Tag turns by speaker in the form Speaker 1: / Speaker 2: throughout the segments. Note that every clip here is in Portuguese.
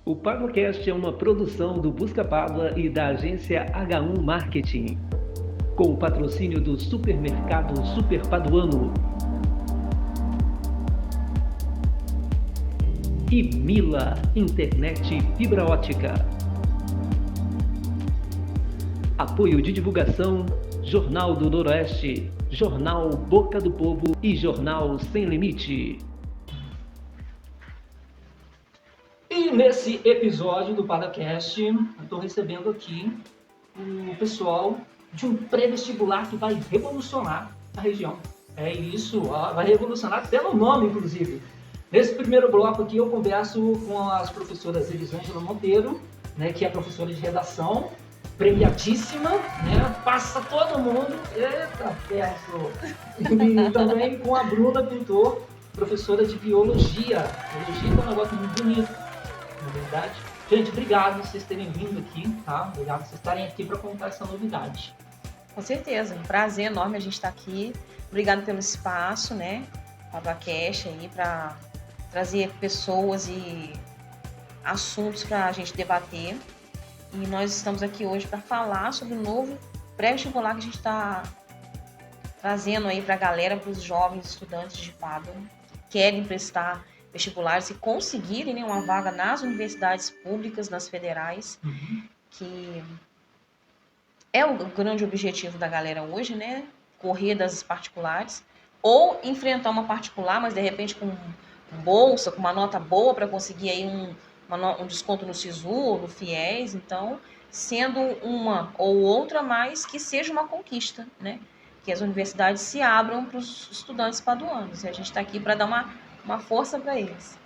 Speaker 1: O PaduaCast é uma produção do Busca Pádua e da agência H1 Marketing, com o patrocínio do supermercado Super Paduano e Mila Internet Fibra Ótica. Apoio de divulgação: Jornal do Noroeste, Jornal Boca do Povo e Jornal Sem Limite. E nesse episódio do PaduaCast, eu estou recebendo aqui o pessoal de um pré-vestibular que vai revolucionar a região. É isso, vai revolucionar pelo nome, inclusive. Nesse primeiro bloco aqui eu converso com as professoras Elisângela Monteiro, né, que é professora de redação, premiadíssima, né, passa todo mundo, eita, perto. E também com a Bruna Pintor, professora de biologia. Biologia é um negócio muito bonito, na verdade. Gente, obrigado por vocês terem vindo aqui, tá? Obrigado por vocês estarem aqui para contar essa novidade.
Speaker 2: Com certeza, um prazer enorme a gente estar aqui. Obrigado pelo espaço, né? PaduaCast aí para trazer pessoas e assuntos para a gente debater. E nós estamos aqui hoje para falar sobre o novo pré-vestibular que a gente está trazendo aí para a galera, para os jovens estudantes de Pádua que querem prestar vestibulares e conseguirem, né, uma vaga nas universidades públicas, nas federais, que é o grande objetivo da galera hoje, né? Correr das particulares ou enfrentar uma particular, mas de repente com bolsa, com uma nota boa para conseguir aí um desconto no SISU, no FIES. Então, sendo uma ou outra, mas que seja uma conquista, né? Que as universidades se abram para os estudantes paduanos. E a gente está aqui para dar uma força para eles.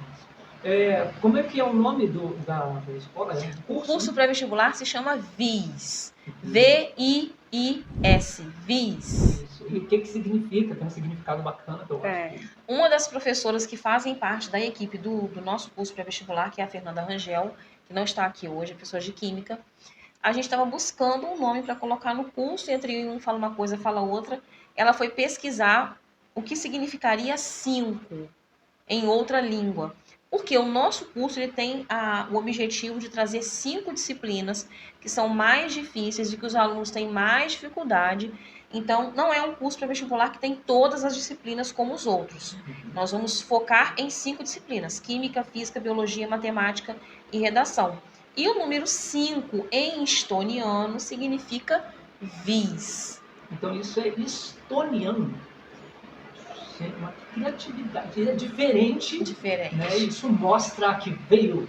Speaker 1: Como é que é o nome da escola?
Speaker 2: O curso pré-vestibular se chama VIS. V-I-I-S. VIS.
Speaker 1: E o que significa? Tem um significado bacana que eu acho.
Speaker 2: Uma das professoras que fazem parte da equipe do nosso curso pré-vestibular, que é a Fernanda Rangel, que não está aqui hoje, é professora de Química, a gente estava buscando um nome para colocar no curso, entre um fala uma coisa, fala outra. Ela foi pesquisar o que significaria 5 em outra língua. Porque o nosso curso ele tem o objetivo de trazer 5 disciplinas que são mais difíceis, de que os alunos têm mais dificuldade. Então, não é um curso pré-vestibular que tem todas as disciplinas como os outros. Nós vamos focar em 5 disciplinas: Química, Física, Biologia, Matemática e Redação. E o número 5 em estoniano significa VIS.
Speaker 1: Então, isso é estoniano. Uma criatividade, é diferente. Né? Isso mostra que veio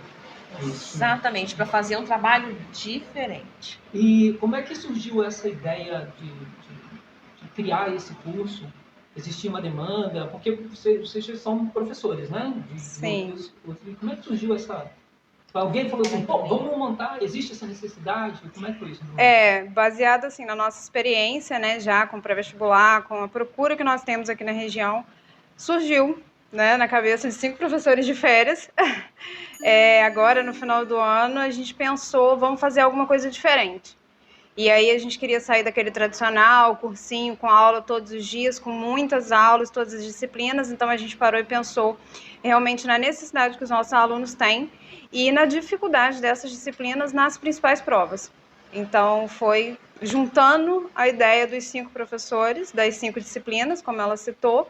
Speaker 1: isso.
Speaker 2: Exatamente, para fazer um trabalho diferente.
Speaker 1: E como é que surgiu essa ideia de criar esse curso? Existia uma demanda? Porque vocês são professores, né?
Speaker 2: Sim.
Speaker 1: Como é que surgiu essa... Alguém falou assim, vamos montar, existe essa necessidade? Como é que foi isso?
Speaker 3: Baseado assim, na nossa experiência, né, já com pré-vestibular, com a procura que nós temos aqui na região, surgiu, né, na cabeça de 5 professores de férias. Agora, no final do ano, a gente pensou, vamos fazer alguma coisa diferente. E aí a gente queria sair daquele tradicional cursinho com aula todos os dias, com muitas aulas, todas as disciplinas. Então a gente parou e pensou realmente na necessidade que os nossos alunos têm e na dificuldade dessas disciplinas nas principais provas. Então foi juntando a ideia dos 5 professores, das 5 disciplinas, como ela citou,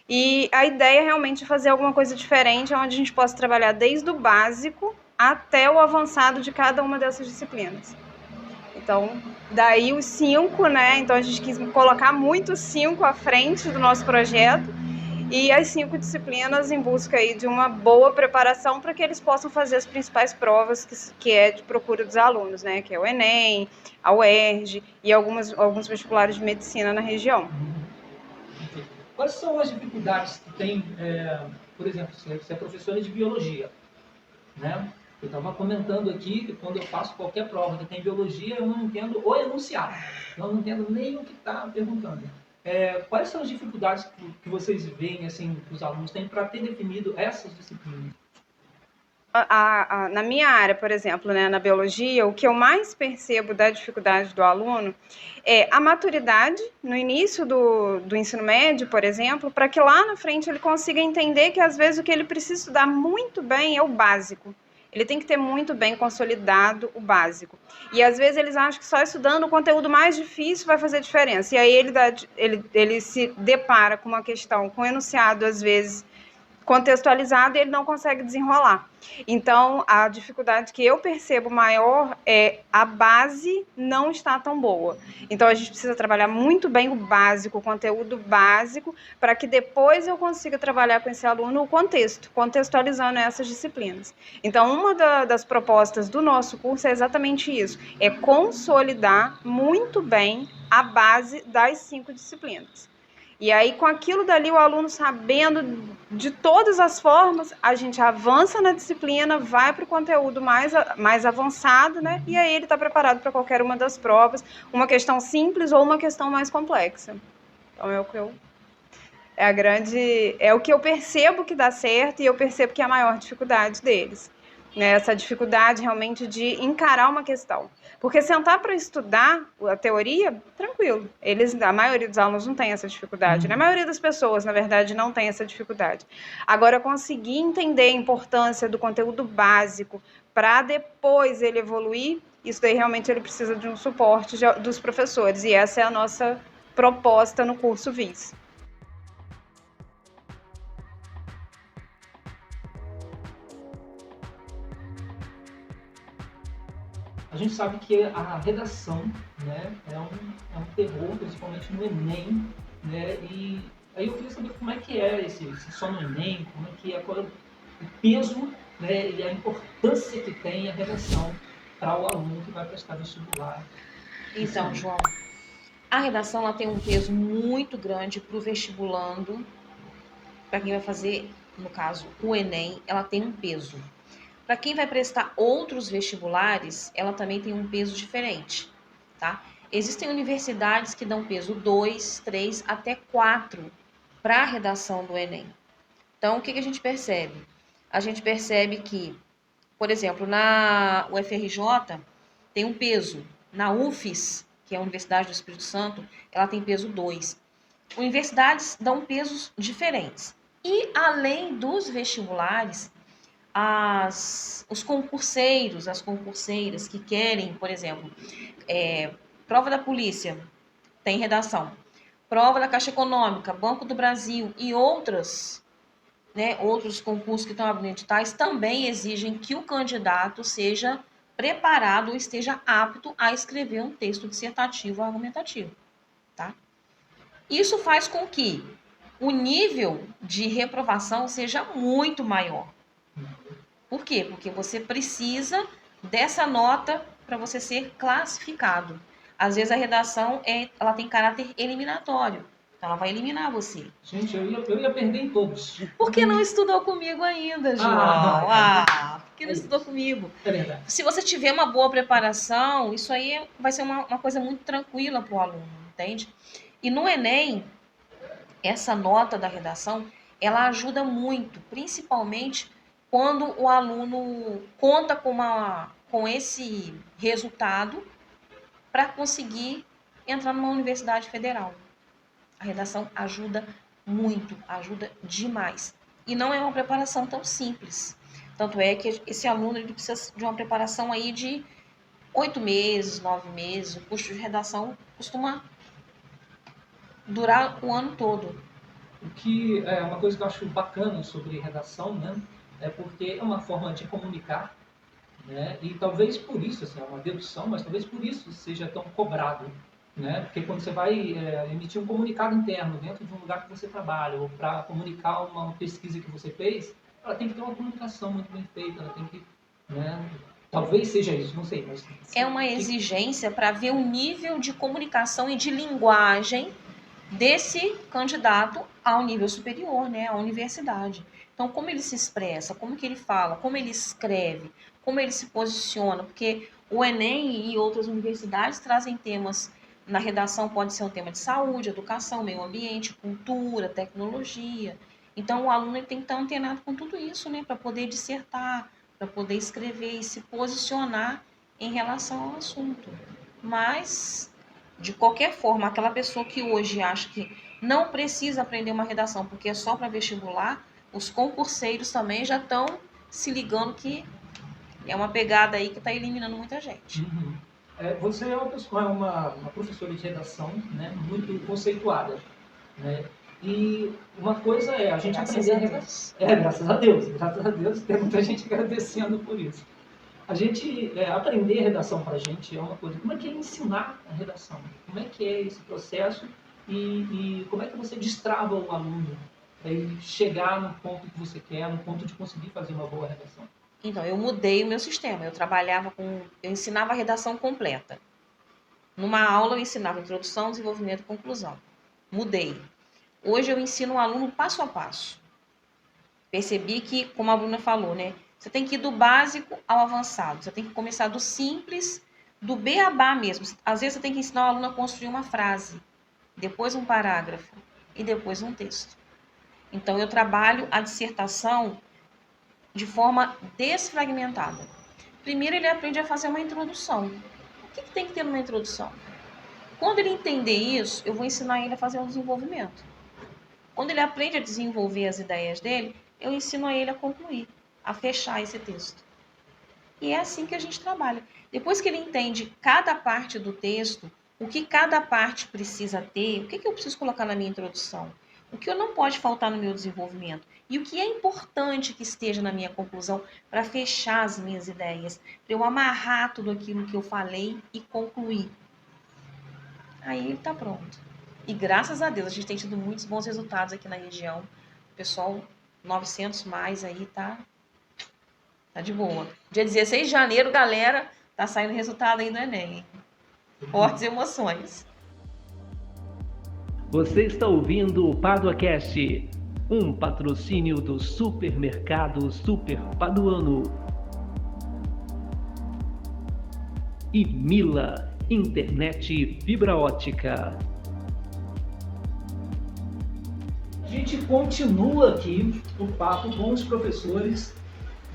Speaker 3: e a ideia realmente de fazer alguma coisa diferente, onde a gente possa trabalhar desde o básico até o avançado de cada uma dessas disciplinas. Então, daí os 5, né? Então a gente quis colocar muito 5 à frente do nosso projeto e as 5 disciplinas em busca aí de uma boa preparação para que eles possam fazer as principais provas que é de procura dos alunos, né? Que é o Enem, a UERJ e alguns vestibulares de medicina na região.
Speaker 1: Quais são as dificuldades que tem, por exemplo, você é professora de biologia, né? Eu estava comentando aqui que quando eu faço qualquer prova que tem biologia, eu não entendo o enunciado. Eu não entendo nem o que está perguntando. Quais são as dificuldades que vocês veem, assim, que os alunos têm para ter definido essas disciplinas?
Speaker 3: Na minha área, por exemplo, né, na biologia, o que eu mais percebo da dificuldade do aluno é a maturidade no início do ensino médio, por exemplo, para que lá na frente ele consiga entender que às vezes o que ele precisa estudar muito bem é o básico. ele tem que ter muito bem consolidado o básico. E às vezes eles acham que só estudando o conteúdo mais difícil vai fazer diferença. E aí ele se depara com uma questão, com um enunciado, às vezes, contextualizado e ele não consegue desenrolar. Então, a dificuldade que eu percebo maior é a base não está tão boa. Então, a gente precisa trabalhar muito bem o básico, o conteúdo básico, para que depois eu consiga trabalhar com esse aluno o contexto, contextualizando essas disciplinas. Então, uma das propostas do nosso curso é exatamente isso, é consolidar muito bem a base das 5 disciplinas. E aí, com aquilo dali, o aluno sabendo de todas as formas, a gente avança na disciplina, vai para o conteúdo mais avançado, né? E aí ele está preparado para qualquer uma das provas, uma questão simples ou uma questão mais complexa. Então, é o que eu percebo que dá certo e eu percebo que é a maior dificuldade deles. Né? Essa dificuldade realmente de encarar uma questão. Porque sentar para estudar a teoria, tranquilo. A maioria dos alunos não tem essa dificuldade. Né? A maioria das pessoas, na verdade, não tem essa dificuldade. Agora, conseguir entender a importância do conteúdo básico para depois ele evoluir, isso daí realmente ele precisa de um suporte dos professores. E essa é a nossa proposta no curso VIS.
Speaker 1: A gente sabe que a redação, né, é um terror, principalmente no Enem, né, e aí eu queria saber como é que é esse só no Enem, como é que é, qual é o peso, né, e a importância que tem a redação para o aluno que vai prestar vestibular.
Speaker 2: Então, João, a redação ela tem um peso muito grande para o vestibulando, para quem vai fazer, no caso, o Enem, ela tem um peso. Para quem vai prestar outros vestibulares, ela também tem um peso diferente, tá? Existem universidades que dão peso 2, 3, até 4 para a redação do Enem. Então, o que a gente percebe? A gente percebe que, por exemplo, na UFRJ tem um peso. Na UFES, que é a Universidade do Espírito Santo, ela tem peso 2. Universidades dão pesos diferentes. E, além dos vestibulares, os concurseiros, as concurseiras que querem, por exemplo, prova da polícia, tem redação, prova da Caixa Econômica, Banco do Brasil e outros concursos que estão abrindo editais também exigem que o candidato seja preparado ou esteja apto a escrever um texto dissertativo ou argumentativo, tá? Isso faz com que o nível de reprovação seja muito maior. Por quê? Porque você precisa dessa nota para você ser classificado. Às vezes a redação ela tem caráter eliminatório. Então ela vai eliminar você.
Speaker 1: Gente, eu ia perder em todos.
Speaker 2: Por que não estudou comigo ainda, João? Por que não estudou comigo?
Speaker 1: É verdade.
Speaker 2: Se você tiver uma boa preparação, isso aí vai ser uma coisa muito tranquila para o aluno, entende? E no Enem, essa nota da redação, ela ajuda muito, principalmente quando o aluno conta com esse resultado para conseguir entrar numa universidade federal. A redação ajuda muito, ajuda demais. E não é uma preparação tão simples. Tanto é que esse aluno ele precisa de uma preparação aí de 8 meses, 9 meses. O curso de redação costuma durar o ano todo.
Speaker 1: O que é uma coisa que eu acho bacana sobre redação, né? É porque é uma forma de comunicar, né? E talvez por isso, assim, é uma dedução, mas talvez por isso seja tão cobrado, né? Porque quando você vai emitir um comunicado interno dentro de um lugar que você trabalha, ou para comunicar uma pesquisa que você fez, ela tem que ter uma comunicação muito bem feita, ela tem que, né? Talvez seja isso, não sei, mas
Speaker 2: é uma exigência para ver o nível de comunicação e de linguagem desse candidato ao nível superior, né, à universidade. Então, como ele se expressa, como que ele fala, como ele escreve, como ele se posiciona, porque o Enem e outras universidades trazem temas, na redação pode ser um tema de saúde, educação, meio ambiente, cultura, tecnologia. Então, o aluno ele tem que estar antenado com tudo isso, né, para poder dissertar, para poder escrever e se posicionar em relação ao assunto. Mas, de qualquer forma, aquela pessoa que hoje acha que não precisa aprender uma redação porque é só para vestibular, os concurseiros também já estão se ligando que É uma pegada aí que está eliminando muita gente.
Speaker 1: Uhum. Você é uma professora de redação, né, muito conceituada, né? E uma coisa é a gente
Speaker 2: Graças
Speaker 1: aprender
Speaker 2: a
Speaker 1: redação.
Speaker 2: Deus.
Speaker 1: Graças a Deus, tem muita gente agradecendo por isso. A gente aprender redação para a gente é uma coisa. Como é que é ensinar a redação? Como é que é esse processo e como é que você destrava o aluno para ele chegar no ponto que você quer, no ponto de conseguir fazer uma boa redação?
Speaker 2: Então, eu mudei o meu sistema. Eu ensinava a redação completa. Numa aula eu ensinava introdução, desenvolvimento e conclusão. Mudei. Hoje eu ensino o aluno passo a passo. Percebi que, como a Bruna falou, né? Você tem que ir do básico ao avançado. Você tem que começar do simples, do beabá mesmo. Às vezes você tem que ensinar o aluno a construir uma frase, depois um parágrafo e depois um texto. Então eu trabalho a dissertação de forma desfragmentada. Primeiro ele aprende a fazer uma introdução. O que tem que ter numa introdução? Quando ele entender isso, eu vou ensinar ele a fazer um desenvolvimento. Quando ele aprende a desenvolver as ideias dele, eu ensino a ele a concluir, a fechar esse texto. E é assim que a gente trabalha. Depois que ele entende cada parte do texto, o que cada parte precisa ter, o que eu preciso colocar na minha introdução, o que não pode faltar no meu desenvolvimento e o que é importante que esteja na minha conclusão para fechar as minhas ideias, para eu amarrar tudo aquilo que eu falei e concluir. Aí ele está pronto. E graças a Deus, a gente tem tido muitos bons resultados aqui na região. O pessoal, 900 mais aí, tá de boa. Dia 16 de janeiro, galera, tá saindo resultado aí do Enem. Fortes emoções.
Speaker 1: Você está ouvindo o PaduaCast, um patrocínio do supermercado Super Paduano. E Mila, internet fibra ótica. A gente continua aqui o papo com os professores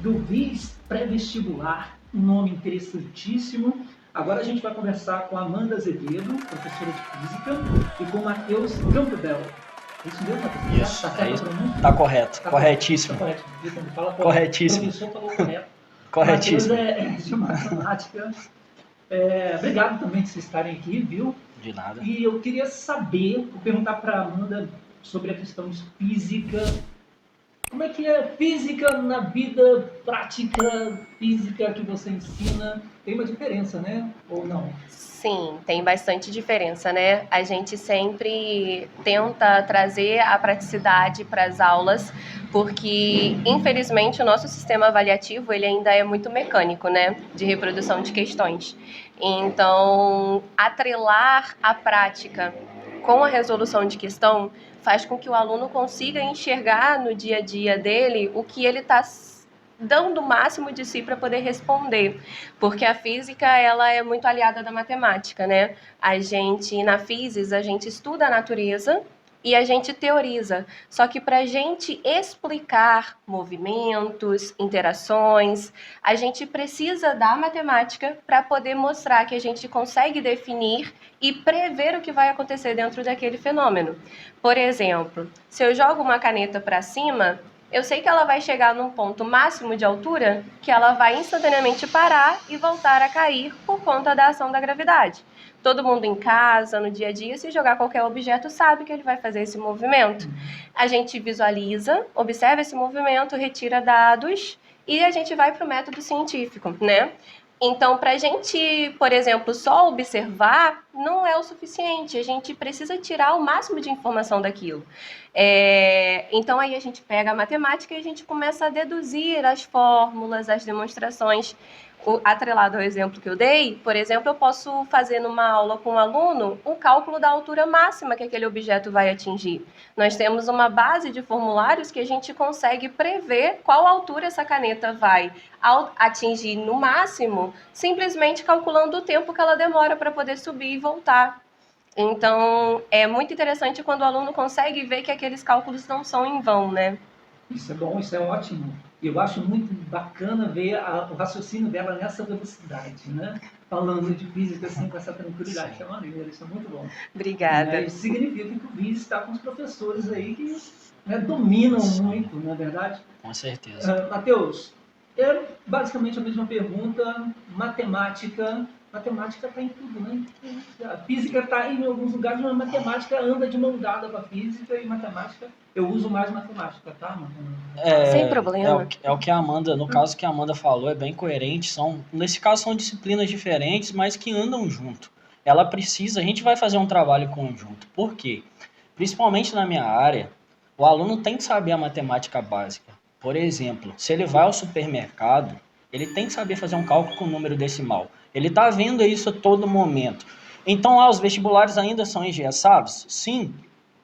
Speaker 1: do VIS pré-vestibular, um nome interessantíssimo. Agora a gente vai conversar com a Amanda Azevedo, professora de Física, e com o Matheus Campbell. Isso mesmo, Matheus?
Speaker 4: Isso,
Speaker 1: Tá certo?
Speaker 4: tá correto, corretíssimo.
Speaker 1: Tá correto. Fala
Speaker 4: Corretíssimo.
Speaker 1: O professor falou correto.
Speaker 4: Corretíssimo.
Speaker 1: O Matheus é de matemática. Obrigado também por vocês estarem aqui, viu?
Speaker 4: De nada.
Speaker 1: E eu queria saber, vou perguntar para a Amanda sobre a questão de física. Como é que é física na vida prática, física que você ensina? Tem uma diferença, né? Ou não?
Speaker 5: Sim, tem bastante diferença, né? A gente sempre tenta trazer a praticidade para as aulas, porque, infelizmente, o nosso sistema avaliativo ele ainda é muito mecânico, né? De reprodução de questões. Então, atrelar a prática com a resolução de questão faz com que o aluno consiga enxergar no dia a dia dele o que ele está dando o máximo de si para poder responder, porque a física ela é muito aliada da matemática, né? Na física, a gente estuda a natureza e a gente teoriza, só que para a gente explicar movimentos, interações, a gente precisa da matemática para poder mostrar que a gente consegue definir e prever o que vai acontecer dentro daquele fenômeno. Por exemplo, se eu jogo uma caneta para cima, eu sei que ela vai chegar num ponto máximo de altura que ela vai instantaneamente parar e voltar a cair por conta da ação da gravidade. Todo mundo em casa, no dia a dia, se jogar qualquer objeto, sabe que ele vai fazer esse movimento. A gente visualiza, observa esse movimento, retira dados e a gente vai para o método científico, né? Então, para a gente, por exemplo, só observar não é o suficiente. A gente precisa tirar o máximo de informação daquilo. Então, aí a gente pega a matemática e a gente começa a deduzir as fórmulas, as demonstrações. Atrelado ao exemplo que eu dei, por exemplo, eu posso fazer numa aula com um aluno um cálculo da altura máxima que aquele objeto vai atingir. Nós temos uma base de formulários que a gente consegue prever qual altura essa caneta vai atingir no máximo, simplesmente calculando o tempo que ela demora para poder subir e voltar. Então, é muito interessante quando o aluno consegue ver que aqueles cálculos não são em vão, né?
Speaker 1: Isso é bom, isso é ótimo. Eu acho muito bacana ver o raciocínio dela nessa velocidade, né? Falando de física assim, com essa tranquilidade. Isso é maneiro, isso é muito bom.
Speaker 5: Obrigada.
Speaker 1: Isso significa que o VIS está com os professores aí que dominam muito, não é verdade?
Speaker 4: Com certeza.
Speaker 1: Matheus, É basicamente a mesma pergunta. Matemática está em tudo, né? A física está em alguns lugares, mas a matemática anda de mão dada com a física e matemática. Eu uso mais matemática, tá, mano?
Speaker 5: Sem
Speaker 4: É,
Speaker 5: problema.
Speaker 4: é o que a Amanda, no caso que a Amanda falou, é bem coerente. Nesse caso, são disciplinas diferentes, mas que andam junto. Ela precisa, a gente vai fazer um trabalho conjunto. Por quê? Principalmente na minha área, o aluno tem que saber a matemática básica. Por exemplo, se ele vai ao supermercado, ele tem que saber fazer um cálculo com número decimal. Ele está vendo isso a todo momento. Então, os vestibulares ainda são engessados? Sim,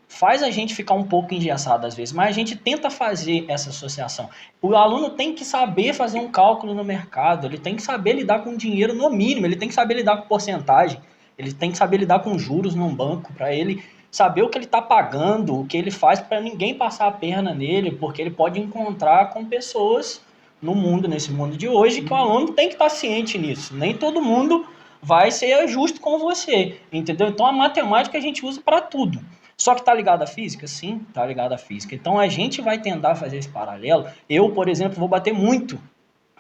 Speaker 4: faz a gente ficar um pouco engessado às vezes, mas a gente tenta fazer essa associação. O aluno tem que saber fazer um cálculo no mercado, ele tem que saber lidar com dinheiro no mínimo, ele tem que saber lidar com porcentagem, ele tem que saber lidar com juros num banco, para ele saber o que ele está pagando, o que ele faz para ninguém passar a perna nele, porque ele pode encontrar com pessoas no mundo, nesse mundo de hoje, que o aluno tem que estar ciente nisso. Nem todo mundo vai ser justo com você, entendeu? Então a matemática a gente usa para tudo. Só que está ligado à física? Sim, está ligado à física. Então a gente vai tentar fazer esse paralelo. Eu, por exemplo, vou bater muito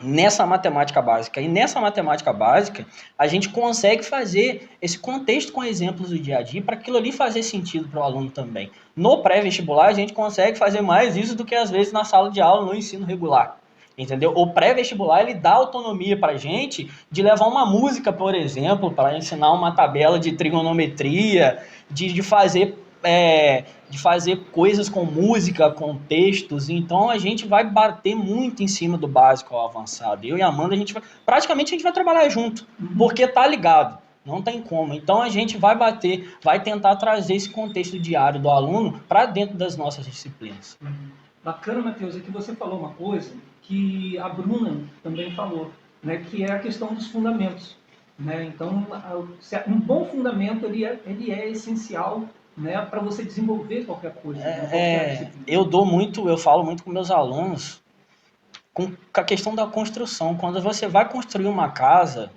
Speaker 4: nessa matemática básica. E nessa matemática básica, a gente consegue fazer esse contexto com exemplos do dia a dia para aquilo ali fazer sentido para o aluno também. No pré-vestibular, a gente consegue fazer mais isso do que às vezes na sala de aula no ensino regular. Entendeu? O pré-vestibular ele dá autonomia para a gente de levar uma música, por exemplo, para ensinar uma tabela de trigonometria, de fazer coisas com música, com textos. Então a gente vai bater muito em cima do básico ao avançado. Eu e a Amanda, praticamente a gente vai trabalhar junto, porque tá ligado. Não tem como. Então a gente vai vai tentar trazer esse contexto diário do aluno para dentro das nossas disciplinas.
Speaker 1: Bacana, Matheus, é que você falou uma coisa que a Bruna também falou, né, que é a questão dos fundamentos. Né? Então, um bom fundamento ele é essencial, né, para você desenvolver qualquer coisa.
Speaker 4: Eu falo muito com meus alunos com a questão da construção. Quando você vai construir uma casa,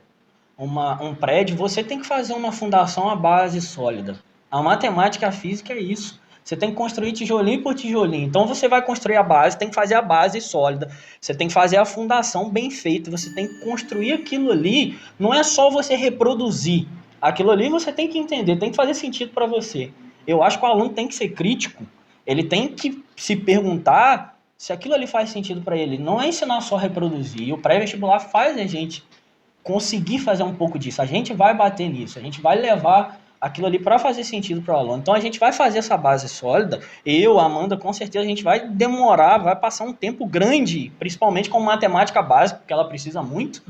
Speaker 4: um prédio, você tem que fazer uma fundação à base sólida. A matemática e a física é isso. Você tem que construir tijolinho por tijolinho. Então você vai construir a base, tem que fazer a base sólida. Você tem que fazer a fundação bem feita. Você tem que construir aquilo ali. Não é só você reproduzir. Aquilo ali você tem que entender, tem que fazer sentido para você. Eu acho que o aluno tem que ser crítico. Ele tem que se perguntar se aquilo ali faz sentido para ele. Não é ensinar só a reproduzir. E o pré-vestibular faz a gente conseguir fazer um pouco disso. A gente vai bater nisso. A gente vai levar aquilo ali para fazer sentido para o aluno. Então a gente vai fazer essa base sólida. Eu, a Amanda, com certeza a gente vai demorar, vai passar um tempo grande, principalmente com matemática básica, porque ela precisa muito.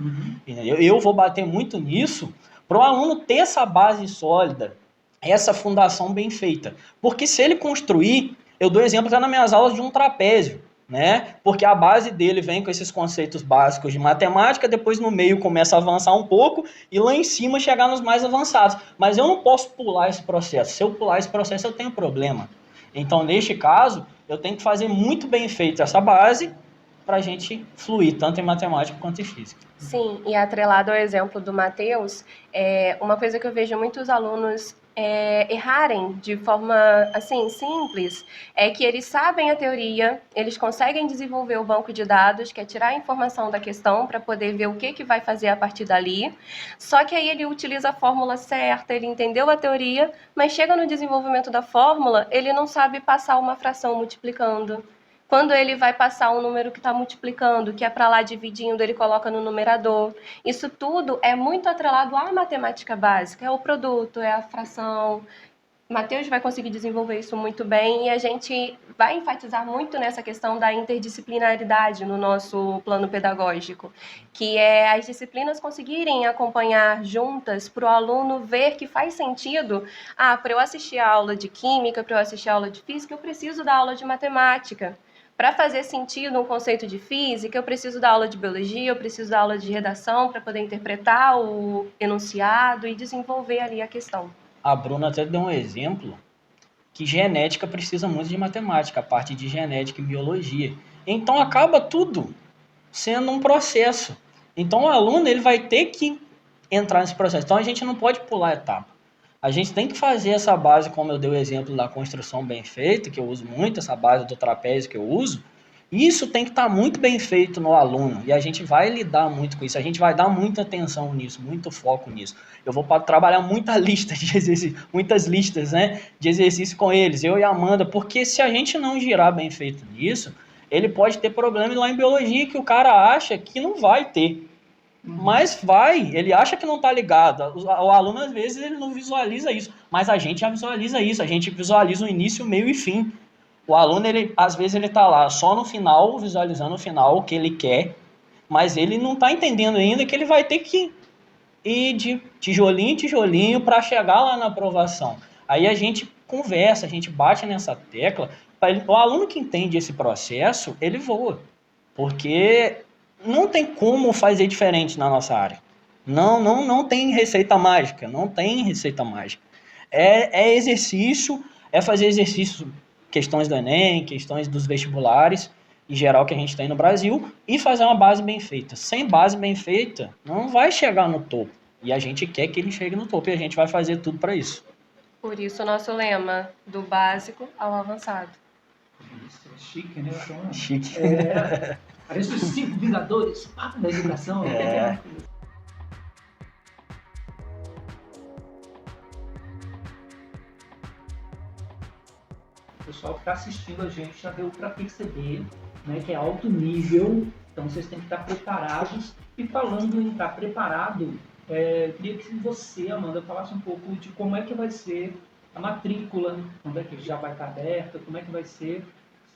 Speaker 4: Eu vou bater muito nisso para o aluno ter essa base sólida, essa fundação bem feita. Porque se ele construir, eu dou exemplo até nas minhas aulas de um trapézio, né? Porque a base dele vem com esses conceitos básicos de matemática, depois no meio começa a avançar um pouco e lá em cima chegar nos mais avançados. Mas eu não posso pular esse processo. Se eu pular esse processo, eu tenho problema. Então, neste caso, eu tenho que fazer muito bem feita essa base para a gente fluir, tanto em matemática quanto em física.
Speaker 5: Sim, e atrelado ao exemplo do Matheus, uma coisa que eu vejo muitos alunos errarem de forma assim simples é que eles sabem a teoria, eles conseguem desenvolver o banco de dados, que é tirar a informação da questão para poder ver o que vai fazer a partir dali, só que aí ele utiliza a fórmula certa, ele entendeu a teoria, mas chega no desenvolvimento da fórmula, ele não sabe passar uma fração multiplicando. Quando ele vai passar um número que está multiplicando, que é para lá dividindo, ele coloca no numerador. Isso tudo é muito atrelado à matemática básica, é o produto, é a fração. Matheus vai conseguir desenvolver isso muito bem e a gente vai enfatizar muito nessa questão da interdisciplinaridade no nosso plano pedagógico, que é as disciplinas conseguirem acompanhar juntas para o aluno ver que faz sentido. Para eu assistir a aula de química, para eu assistir a aula de física, eu preciso da aula de matemática. Para fazer sentido um conceito de física, eu preciso da aula de biologia, eu preciso da aula de redação para poder interpretar o enunciado e desenvolver ali a questão.
Speaker 4: A Bruna até deu um exemplo que genética precisa muito de matemática, a parte de genética e biologia. Então acaba tudo sendo um processo. Então o aluno ele vai ter que entrar nesse processo. Então a gente não pode pular etapa. A gente tem que fazer essa base, como eu dei o exemplo da construção bem feita, que eu uso muito, essa base do trapézio que eu uso, Isso tem que estar muito bem feito no aluno, e a gente vai lidar muito com isso, a gente vai dar muita atenção nisso, muito foco nisso. Eu vou trabalhar muita lista de exercício, muitas listas, né, de exercício com eles, eu e a Amanda, porque se a gente não girar bem feito nisso, ele pode ter problema lá em biologia que o cara acha que não vai ter. Mas vai, ele acha que não está ligado. O aluno, às vezes, ele não visualiza isso, mas a gente já visualiza isso, a gente visualiza o início, o meio e fim. O aluno, às vezes, ele está lá só no final, visualizando o final, o que ele quer, mas ele não está entendendo ainda que ele vai ter que ir de tijolinho em tijolinho para chegar lá na aprovação. Aí a gente conversa, a gente bate nessa tecla. O aluno que entende esse processo, ele voa. Porque não tem como fazer diferente na nossa área. Não tem receita mágica. Não tem receita mágica. É exercício, é fazer exercício, questões do Enem, questões dos vestibulares, em geral, que a gente tem no Brasil, e fazer uma base bem feita. Sem base bem feita, não vai chegar no topo. E a gente quer que ele chegue no topo, e a gente vai fazer tudo para isso.
Speaker 5: Por isso o nosso lema, do básico ao avançado.
Speaker 1: Isso, é chique, né? Então,
Speaker 4: Chique.
Speaker 1: parece os 5 Vingadores da educação.
Speaker 4: É.
Speaker 1: O pessoal que está assistindo a gente já deu para perceber, né, que é alto nível, então vocês têm que estar preparados. E falando em estar preparado, queria que você, Amanda, falasse um pouco de como é que vai ser a matrícula, quando é que já vai estar aberta, como é que vai ser.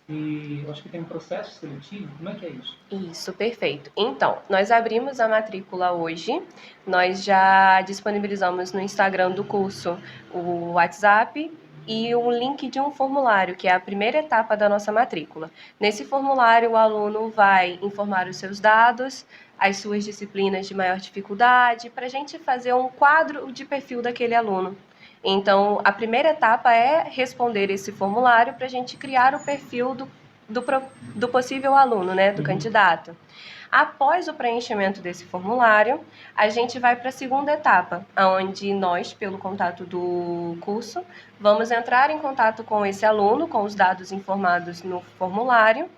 Speaker 1: E eu acho que tem um processo seletivo, como é que é isso?
Speaker 5: Isso, perfeito. Então, nós abrimos a matrícula hoje, nós já disponibilizamos no Instagram do curso o WhatsApp e um link de um formulário, que é a primeira etapa da nossa matrícula. Nesse formulário, o aluno vai informar os seus dados, as suas disciplinas de maior dificuldade, para a gente fazer um quadro de perfil daquele aluno. Então, a primeira etapa é responder esse formulário para a gente criar o perfil do possível aluno, né, do candidato. Após o preenchimento desse formulário, a gente vai para a segunda etapa, onde nós, pelo contato do curso, vamos entrar em contato com esse aluno, com os dados informados no formulário,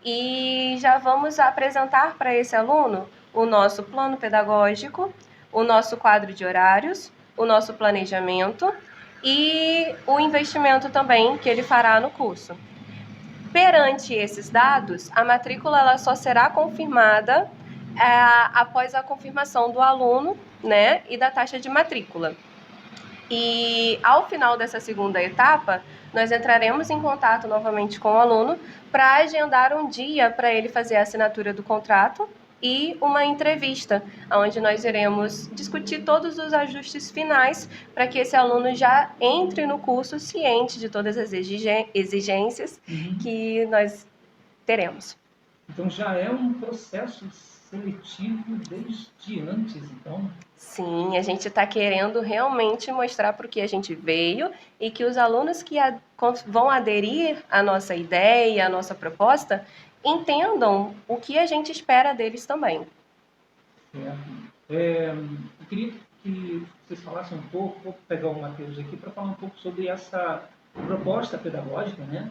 Speaker 5: e já vamos apresentar para esse aluno o nosso plano pedagógico, o nosso quadro de horários, o nosso planejamento e o investimento também que ele fará no curso. Perante esses dados, a matrícula ela só será confirmada após a confirmação do aluno, né, e da taxa de matrícula. E ao final dessa segunda etapa, nós entraremos em contato novamente com o aluno para agendar um dia para ele fazer a assinatura do contrato e uma entrevista, onde nós iremos discutir todos os ajustes finais para que esse aluno já entre no curso ciente de todas as exigências que nós teremos.
Speaker 1: Então já é um processo seletivo desde antes, então?
Speaker 5: Sim, a gente está querendo realmente mostrar para o que a gente veio e que os alunos que vão aderir à nossa ideia, à nossa proposta, entendam o que a gente espera deles também.
Speaker 1: Eu queria que vocês falassem um pouco, vou pegar o Matheus aqui para falar um pouco sobre essa proposta pedagógica, né?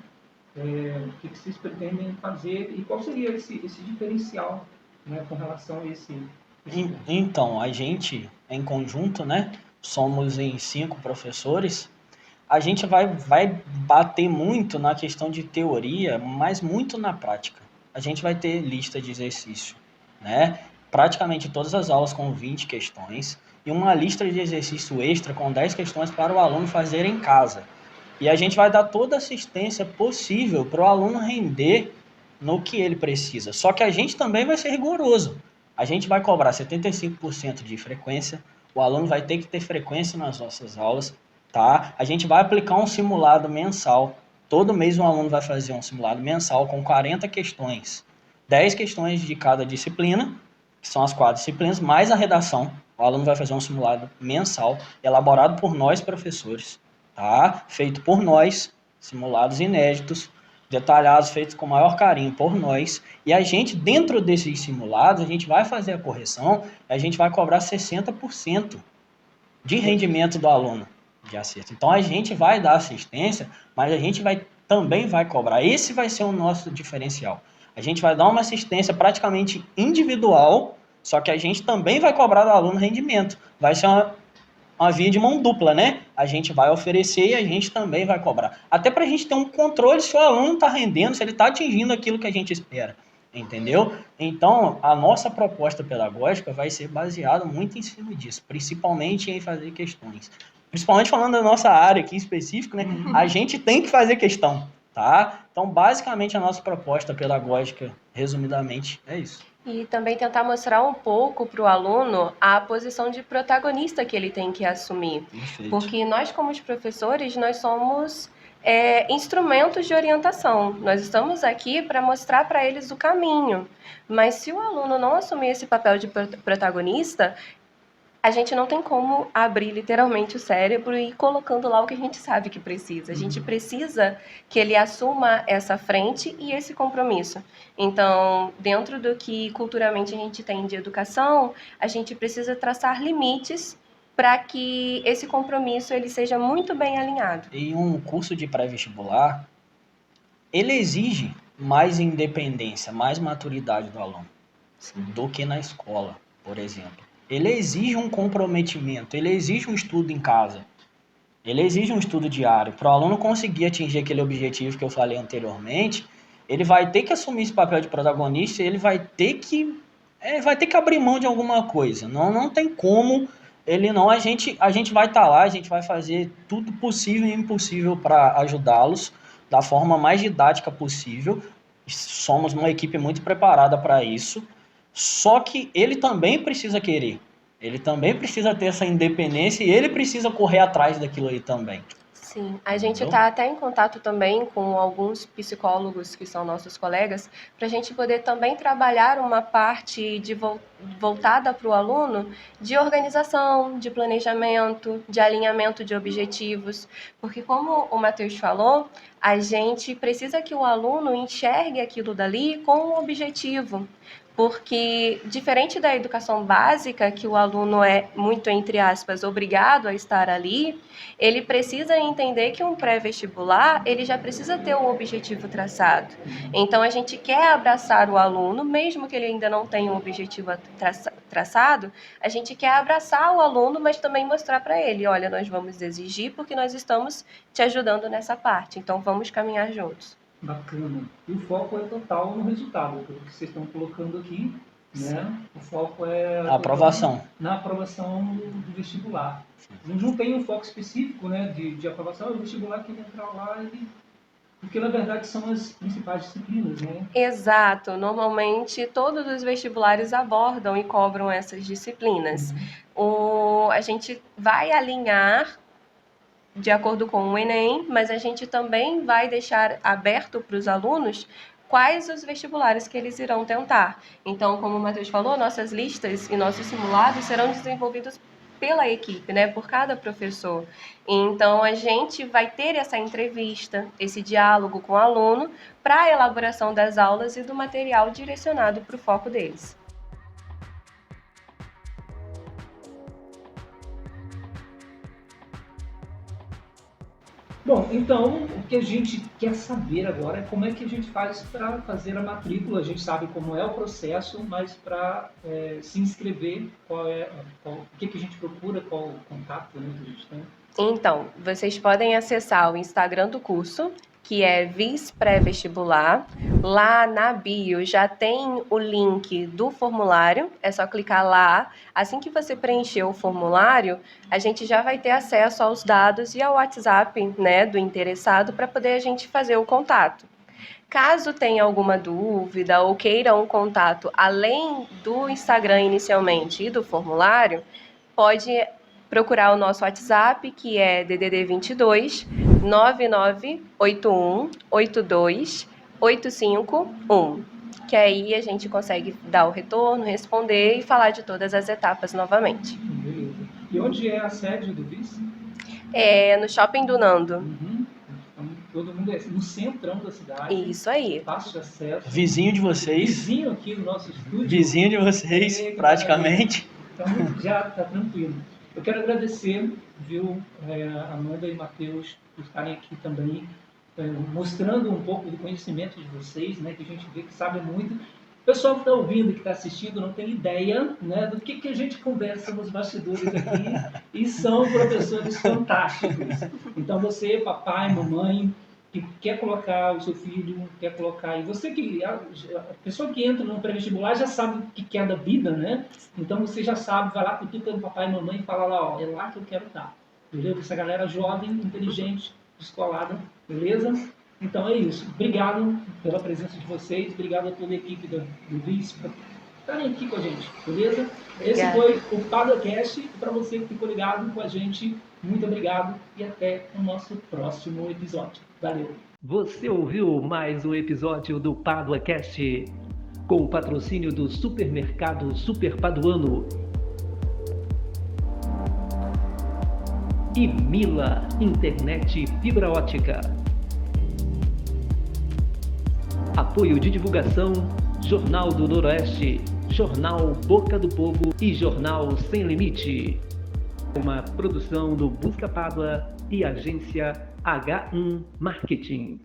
Speaker 1: O que vocês pretendem fazer e qual seria esse diferencial, né, com relação a esse...
Speaker 4: Então, a gente, em conjunto, né, somos em 5 professores, a gente vai bater muito na questão de teoria, mas muito na prática. A gente vai ter lista de exercício, né? Praticamente todas as aulas com 20 questões e uma lista de exercício extra com 10 questões para o aluno fazer em casa. E a gente vai dar toda a assistência possível para o aluno render no que ele precisa. Só que a gente também vai ser rigoroso. A gente vai cobrar 75% de frequência, o aluno vai ter que ter frequência nas nossas aulas, tá? A gente vai aplicar um simulado mensal. Todo mês um aluno vai fazer um simulado mensal com 40 questões. 10 questões de cada disciplina, que são as 4 disciplinas, mais a redação. O aluno vai fazer um simulado mensal, elaborado por nós, professores, tá? Feito por nós, simulados inéditos, detalhados, feitos com maior carinho por nós. E a gente, dentro desses simulados, a gente vai fazer a correção, a gente vai cobrar 60% de rendimento do aluno de acerto. Então, a gente vai dar assistência, mas a gente também vai cobrar. Esse vai ser o nosso diferencial. A gente vai dar uma assistência praticamente individual, só que a gente também vai cobrar do aluno rendimento. Vai ser uma via de mão dupla, né? A gente vai oferecer e a gente também vai cobrar. Até para a gente ter um controle se o aluno está rendendo, se ele está atingindo aquilo que a gente espera. Entendeu? Então, a nossa proposta pedagógica vai ser baseada muito em cima disso, principalmente em fazer questões. Principalmente falando da nossa área aqui em específico, né? A gente tem que fazer questão, tá? Então, basicamente, a nossa proposta pedagógica, resumidamente, é isso.
Speaker 5: E também tentar mostrar um pouco para o aluno a posição de protagonista que ele tem que assumir.
Speaker 4: Perfeito.
Speaker 5: Porque nós, como os professores, nós somos instrumentos de orientação. Nós estamos aqui para mostrar para eles o caminho. Mas se o aluno não assumir esse papel de protagonista, a gente não tem como abrir literalmente o cérebro e ir colocando lá o que a gente sabe que precisa. A gente precisa que ele assuma essa frente e esse compromisso. Então, dentro do que culturalmente a gente tem de educação, a gente precisa traçar limites para que esse compromisso ele seja muito bem alinhado.
Speaker 4: E um curso de pré-vestibular, ele exige mais independência, mais maturidade do aluno do que na escola, por exemplo. Ele exige um comprometimento, ele exige um estudo em casa, ele exige um estudo diário. Para o aluno conseguir atingir aquele objetivo que eu falei anteriormente, ele vai ter que assumir esse papel de protagonista, ele vai ter que abrir mão de alguma coisa. Não tem como ele não. A gente vai estar lá, a gente vai fazer tudo possível e impossível para ajudá-los da forma mais didática possível. Somos uma equipe muito preparada para isso. Só que ele também precisa querer. Ele também precisa ter essa independência e ele precisa correr atrás daquilo aí também.
Speaker 5: Sim, a gente está até em contato também com alguns psicólogos que são nossos colegas, para a gente poder também trabalhar uma parte voltada para o aluno de organização, de planejamento, de alinhamento de objetivos, porque como o Matheus falou, a gente precisa que o aluno enxergue aquilo dali com um objetivo. Porque, diferente da educação básica, que o aluno é, muito entre aspas, obrigado a estar ali, ele precisa entender que um pré-vestibular, ele já precisa ter um objetivo traçado. Então, a gente quer abraçar o aluno, mesmo que ele ainda não tenha um objetivo traçado, a gente quer abraçar o aluno, mas também mostrar para ele, olha, nós vamos exigir porque nós estamos te ajudando nessa parte, então vamos caminhar juntos.
Speaker 1: Bacana. E o foco é total no resultado, pelo que vocês estão colocando aqui, né? O foco é
Speaker 4: A aprovação.
Speaker 1: Na aprovação do vestibular. A gente não tem um foco específico, né, de aprovação, o vestibular que entrar lá, porque na verdade são as principais disciplinas, né?
Speaker 5: Exato. Normalmente todos os vestibulares abordam e cobram essas disciplinas. A gente vai alinhar de acordo com o Enem, mas a gente também vai deixar aberto para os alunos quais os vestibulares que eles irão tentar. Então, como o Matheus falou, nossas listas e nossos simulados serão desenvolvidos pela equipe, né, por cada professor. Então, a gente vai ter essa entrevista, esse diálogo com o aluno para a elaboração das aulas e do material direcionado para o foco deles.
Speaker 1: Bom, então o que a gente quer saber agora é como é que a gente faz para fazer a matrícula. A gente sabe como é o processo, mas para se inscrever, o que a gente procura, qual o contato, né, que a gente tem?
Speaker 5: Então, vocês podem acessar o Instagram do curso, que é VIS Pré-Vestibular. Lá na bio já tem o link do formulário, é só clicar lá. Assim que você preencher o formulário, a gente já vai ter acesso aos dados e ao WhatsApp, né, do interessado para poder a gente fazer o contato. Caso tenha alguma dúvida ou queira um contato além do Instagram inicialmente e do formulário, pode procurar o nosso WhatsApp, que é DDD 22 9981 82 851, que aí a gente consegue dar o retorno, responder e falar de todas as etapas novamente.
Speaker 1: Beleza. E onde é a sede do VIS?
Speaker 5: É no Shopping do Nando.
Speaker 1: Então, todo mundo é no centrão da cidade.
Speaker 5: Isso aí.
Speaker 1: Fácil de acesso.
Speaker 4: Vizinho de vocês.
Speaker 1: Vizinho aqui do nosso estúdio.
Speaker 4: Vizinho de vocês, praticamente.
Speaker 1: Então já está tranquilo. Eu quero agradecer, viu, Amanda e Matheus, por estarem aqui também mostrando um pouco do conhecimento de vocês, né, que a gente vê que sabe muito. O pessoal que está ouvindo e que está assistindo não tem ideia, né, do que a gente conversa nos bastidores aqui, e são professores fantásticos. Então você, papai, mamãe, que quer colocar o seu filho, quer colocar... E você que... A pessoa que entra no pré-vestibular já sabe o que quer da vida, né? Então você já sabe, vai lá com tudo pelo papai e mamãe e fala lá, ó, é lá que eu quero estar. Beleza? Essa galera jovem, inteligente, descolada, beleza? Então é isso. Obrigado pela presença de vocês, obrigado a toda a equipe do Vice por estarem aqui com a gente, beleza? Esse foi o PadoCast. Para você que ficou ligado com a gente, muito obrigado e até o nosso próximo episódio. Valeu!
Speaker 6: Você ouviu mais um episódio do PadoCast com o patrocínio do Supermercado Super Paduano e Mila Internet Fibra Ótica. Apoio de divulgação: Jornal do Noroeste, Jornal Boca do Povo e Jornal Sem Limite. Uma produção do Busca Pádua e agência H1 Marketing.